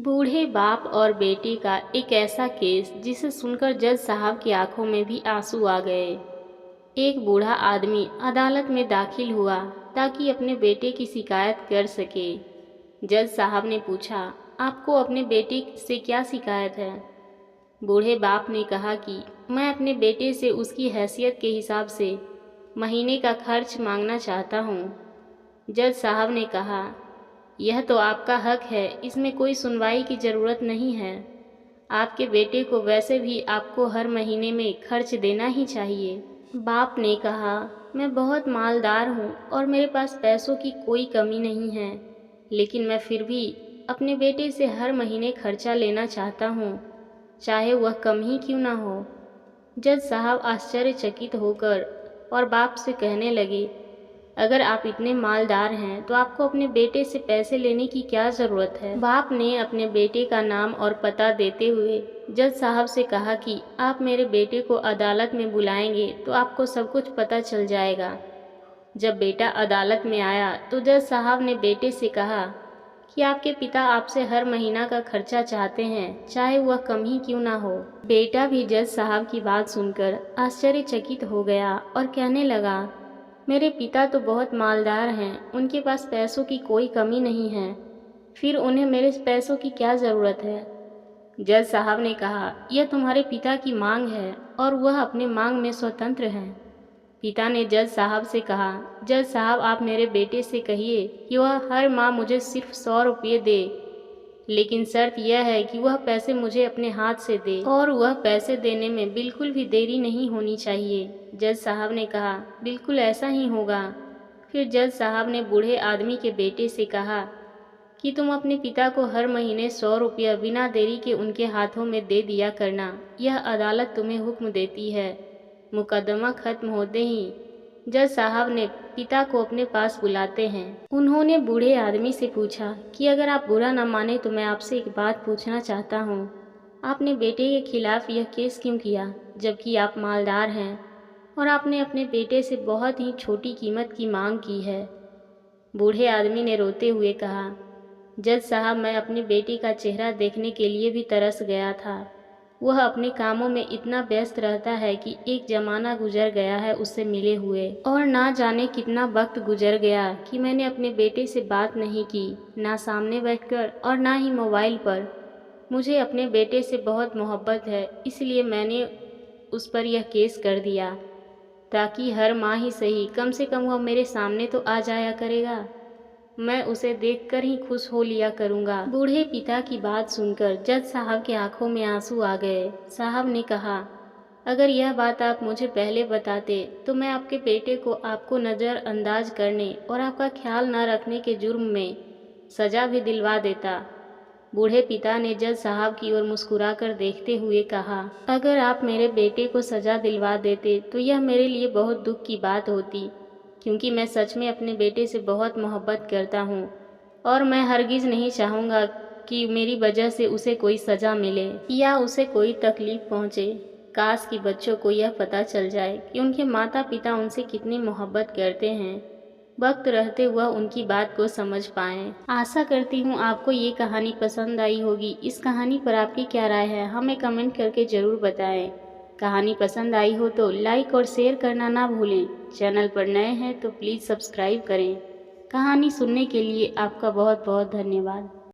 बूढ़े बाप और बेटी का एक ऐसा केस जिसे सुनकर जज साहब की आंखों में भी आंसू आ गए। एक बूढ़ा आदमी अदालत में दाखिल हुआ ताकि अपने बेटे की शिकायत कर सके। जज साहब ने पूछा, आपको अपने बेटे से क्या शिकायत है? बूढ़े बाप ने कहा कि मैं अपने बेटे से उसकी हैसियत के हिसाब से महीने का खर्च मांगना चाहता हूँ। जज साहब ने कहा, यह तो आपका हक है, इसमें कोई सुनवाई की ज़रूरत नहीं है। आपके बेटे को वैसे भी आपको हर महीने में खर्च देना ही चाहिए। बाप ने कहा, मैं बहुत मालदार हूँ और मेरे पास पैसों की कोई कमी नहीं है, लेकिन मैं फिर भी अपने बेटे से हर महीने खर्चा लेना चाहता हूँ, चाहे वह कम ही क्यों ना हो। जज साहब आश्चर्यचकित होकर और बाप से कहने लगे, अगर आप इतने मालदार हैं तो आपको अपने बेटे से पैसे लेने की क्या ज़रूरत है? बाप ने अपने बेटे का नाम और पता देते हुए जज साहब से कहा कि आप मेरे बेटे को अदालत में बुलाएंगे तो आपको सब कुछ पता चल जाएगा। जब बेटा अदालत में आया तो जज साहब ने बेटे से कहा कि आपके पिता आपसे हर महीना का खर्चा चाहते हैं, चाहे वह कम ही क्यों ना हो। बेटा भी जज साहब की बात सुनकर आश्चर्यचकित हो गया और कहने लगा, मेरे पिता तो बहुत मालदार हैं, उनके पास पैसों की कोई कमी नहीं है, फिर उन्हें मेरे पैसों की क्या ज़रूरत है? जज साहब ने कहा, यह तुम्हारे पिता की मांग है और वह अपने मांग में स्वतंत्र हैं। पिता ने जज साहब से कहा, जज साहब आप मेरे बेटे से कहिए कि वह हर माह मुझे सिर्फ 100 रुपये दे, लेकिन शर्त यह है कि वह पैसे मुझे अपने हाथ से दे और वह पैसे देने में बिल्कुल भी देरी नहीं होनी चाहिए। जज साहब ने कहा, बिल्कुल ऐसा ही होगा। फिर जज साहब ने बूढ़े आदमी के बेटे से कहा कि तुम अपने पिता को हर महीने 100 रुपया बिना देरी के उनके हाथों में दे दिया करना, यह अदालत तुम्हें हुक्म देती है। मुकदमा खत्म होते ही जज साहब ने पिता को अपने पास बुलाते हैं। उन्होंने बूढ़े आदमी से पूछा कि अगर आप बुरा न माने तो मैं आपसे एक बात पूछना चाहता हूँ, आपने बेटे के खिलाफ यह केस क्यों किया, जबकि आप मालदार हैं और आपने अपने बेटे से बहुत ही छोटी कीमत की मांग की है? बूढ़े आदमी ने रोते हुए कहा, जज साहब मैं अपने बेटे का चेहरा देखने के लिए भी तरस गया था। वह अपने कामों में इतना व्यस्त रहता है कि एक ज़माना गुजर गया है उससे मिले हुए, और ना जाने कितना वक्त गुजर गया कि मैंने अपने बेटे से बात नहीं की, ना सामने बैठकर और ना ही मोबाइल पर। मुझे अपने बेटे से बहुत मोहब्बत है, इसलिए मैंने उस पर यह केस कर दिया ताकि हर माह ही सही कम से कम वह मेरे सामने तो आ जाया करेगा। मैं उसे देखकर ही खुश हो लिया करूँगा। बूढ़े पिता की बात सुनकर जज साहब की आंखों में आंसू आ गए। साहब ने कहा, अगर यह बात आप मुझे पहले बताते तो मैं आपके बेटे को आपको नज़रअंदाज करने और आपका ख्याल न रखने के जुर्म में सज़ा भी दिलवा देता। बूढ़े पिता ने जज साहब की ओर मुस्कुराकर देखते हुए कहा, अगर आप मेरे बेटे को सज़ा दिलवा देते तो यह मेरे लिए बहुत दुख की बात होती, क्योंकि मैं सच में अपने बेटे से बहुत मोहब्बत करता हूँ और मैं हरगिज़ नहीं चाहूँगा कि मेरी वजह से उसे कोई सज़ा मिले या उसे कोई तकलीफ़ पहुँचे। काश कि बच्चों को यह पता चल जाए कि उनके माता पिता उनसे कितनी मोहब्बत करते हैं, वक्त रहते हुए उनकी बात को समझ पाएँ। आशा करती हूँ आपको ये कहानी पसंद आई होगी। इस कहानी पर आपकी क्या राय है, हमें कमेंट करके ज़रूर बताएं। कहानी पसंद आई हो तो लाइक और शेयर करना ना भूलें। चैनल पर नए हैं तो प्लीज़ सब्सक्राइब करें। कहानी सुनने के लिए आपका बहुत बहुत धन्यवाद।